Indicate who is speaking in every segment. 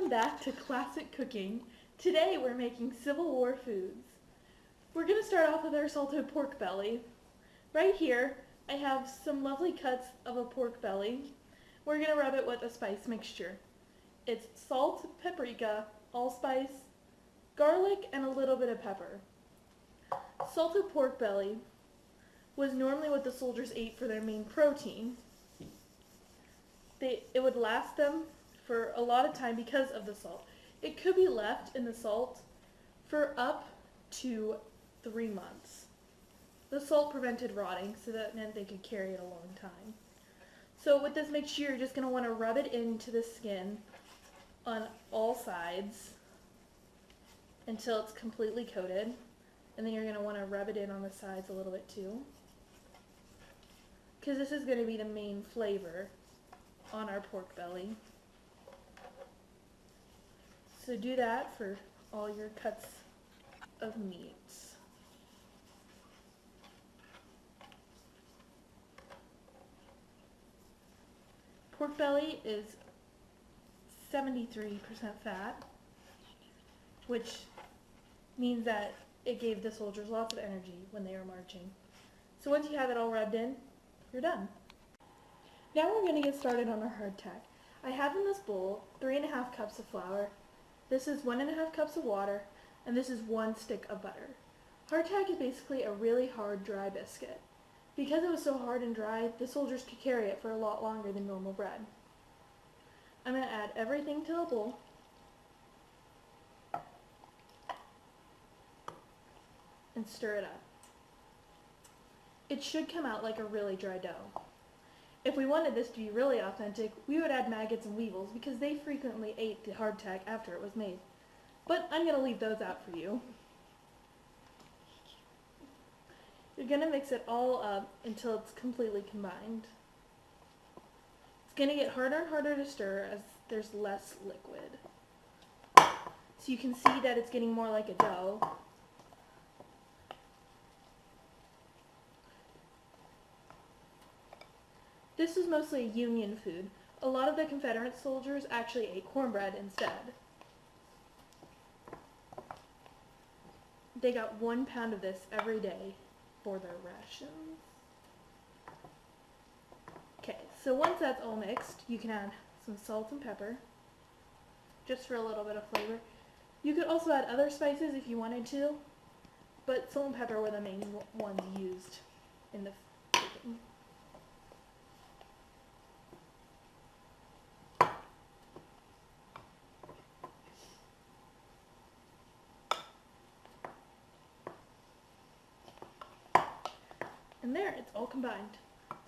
Speaker 1: Welcome back to Classic Cooking. Today we're making Civil War foods. We're going to start off with our salted pork belly. Right here I have some lovely cuts of a pork belly. We're going to rub it with a spice mixture. It's salt, paprika, allspice, garlic, and a little bit of pepper. Salted pork belly was normally what the soldiers ate for their main protein. It would last them for a lot of time because of the salt. It could be left in the salt for up to 3 months. The salt prevented rotting, so that meant they could carry it a long time. So with this mixture, you're just going to want to rub it into the skin on all sides until it's completely coated. And then you're going to want to rub it in on the sides a little bit too, because this is going to be the main flavor on our pork belly. So do that for all your cuts of meats. Pork belly is 73% fat, which means that it gave the soldiers lots of energy when they were marching. So once you have it all rubbed in, you're done. Now we're going to get started on our hardtack. I have in this bowl 3½ cups of flour. This is 1½ cups of water, and this is 1 stick of butter. Hardtack is basically a really hard dry biscuit. Because it was so hard and dry, the soldiers could carry it for a lot longer than normal bread. I'm going to add everything to the bowl. And stir it up. It should come out like a really dry dough. If we wanted this to be really authentic, we would add maggots and weevils because they frequently ate the hardtack after it was made. But I'm going to leave those out for you. You're going to mix it all up until it's completely combined. It's going to get harder and harder to stir as there's less liquid. So you can see that it's getting more like a dough. This is mostly a Union food. A lot of the Confederate soldiers actually ate cornbread instead. They got 1 pound of this every day for their rations. Okay, so once that's all mixed, you can add some salt and pepper, just for a little bit of flavor. You could also add other spices if you wanted to, but salt and pepper were the main ones used in the cooking. And there, it's all combined.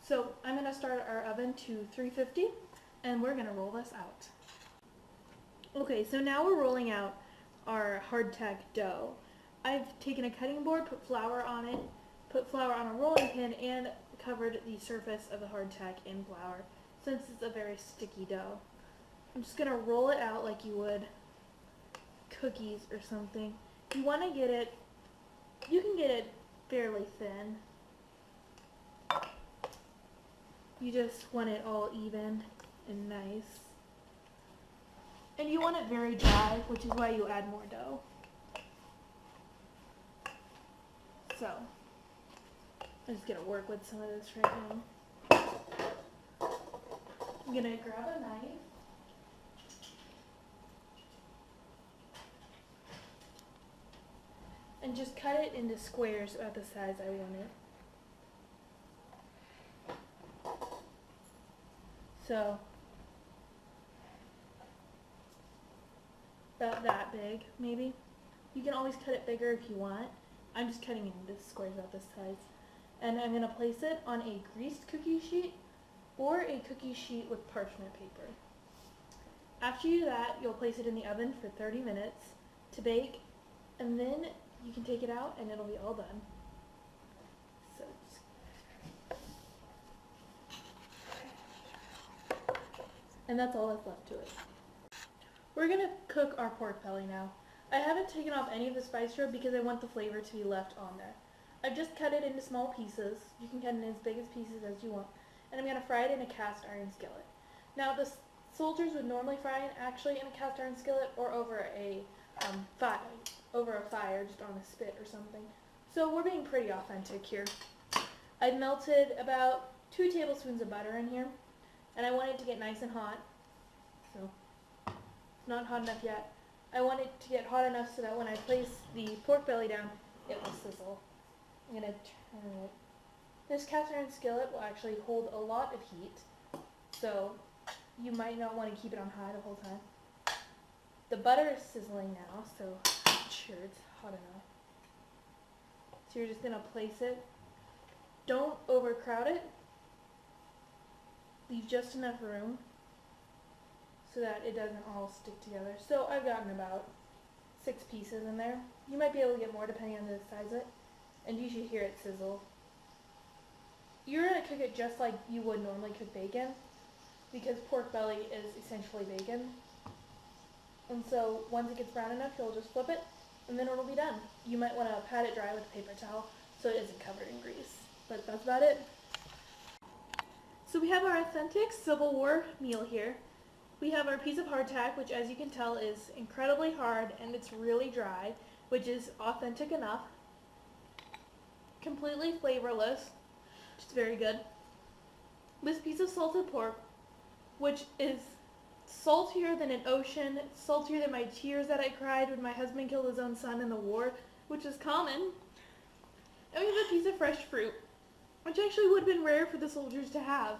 Speaker 1: So I'm going to start our oven to 350, and we're going to roll this out. Okay, so now we're rolling out our hardtack dough. I've taken a cutting board, put flour on it, put flour on a rolling pin, and covered the surface of the hardtack in flour, since it's a very sticky dough. I'm just going to roll it out like you would cookies or something. You want to get it, you can get it fairly thin. You just want it all even and nice. And you want it very dry, which is why you add more dough. So, I'm just going to work with some of this right now. I'm going to grab a knife. And just cut it into squares about the size I want it. So, about that big, maybe. You can always cut it bigger if you want. I'm just cutting it into squares about this size. And I'm going to place it on a greased cookie sheet or a cookie sheet with parchment paper. After you do that, you'll place it in the oven for 30 minutes to bake, and then you can take it out and it'll be all done. So, and that's all that's left to it. We're going to cook our pork belly now. I haven't taken off any of the spice rub because I want the flavor to be left on there. I've just cut it into small pieces. You can cut it in as big as pieces as you want. And I'm going to fry it in a cast iron skillet. Now the soldiers would normally fry in actually in a cast iron skillet or over a fire, just on a spit or something. So we're being pretty authentic here. I've melted about 2 tablespoons of butter in here, and I want it to get nice and hot. So it's not hot enough yet. I want it to get hot enough so that when I place the pork belly down, it will sizzle. I'm going to turn it. This cast iron skillet will actually hold a lot of heat, so you might not want to keep it on high the whole time. The butter is sizzling now, so I'm sure it's hot enough. So you're just going to place it. Don't overcrowd it. Leave just enough room so that it doesn't all stick together. So I've gotten about 6 pieces in there. You might be able to get more depending on the size of it, and you should hear it sizzle. You're going to cook it just like you would normally cook bacon, because pork belly is essentially bacon. And so once it gets brown enough, you'll just flip it, and then it'll be done. You might want to pat it dry with a paper towel so it isn't covered in grease. But that's about it. So we have our authentic Civil War meal here. We have our piece of hardtack, which as you can tell is incredibly hard and it's really dry, which is authentic enough. Completely flavorless, which is very good. This piece of salted pork, which is saltier than an ocean, saltier than my tears that I cried when my husband killed his own son in the war, which is common. And we have a piece of fresh fruit, which actually would have been rare for the soldiers to have,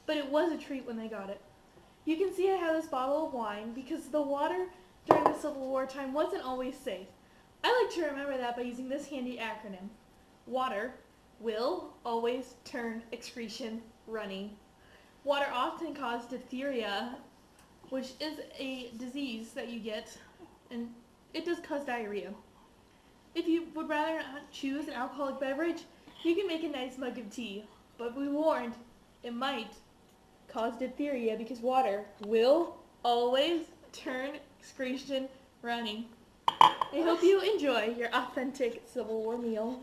Speaker 1: but it was a treat when they got it. You can see I have this bottle of wine because the water during the Civil War time wasn't always safe. I like to remember that by using this handy acronym. Water will always turn excretion runny. Water often caused diphtheria, which is a disease that you get, and it does cause diarrhea. If you would rather not choose an alcoholic beverage, you can make a nice mug of tea, but be warned, it might cause diphtheria because water will always turn excretion running. I hope you enjoy your authentic Civil War meal.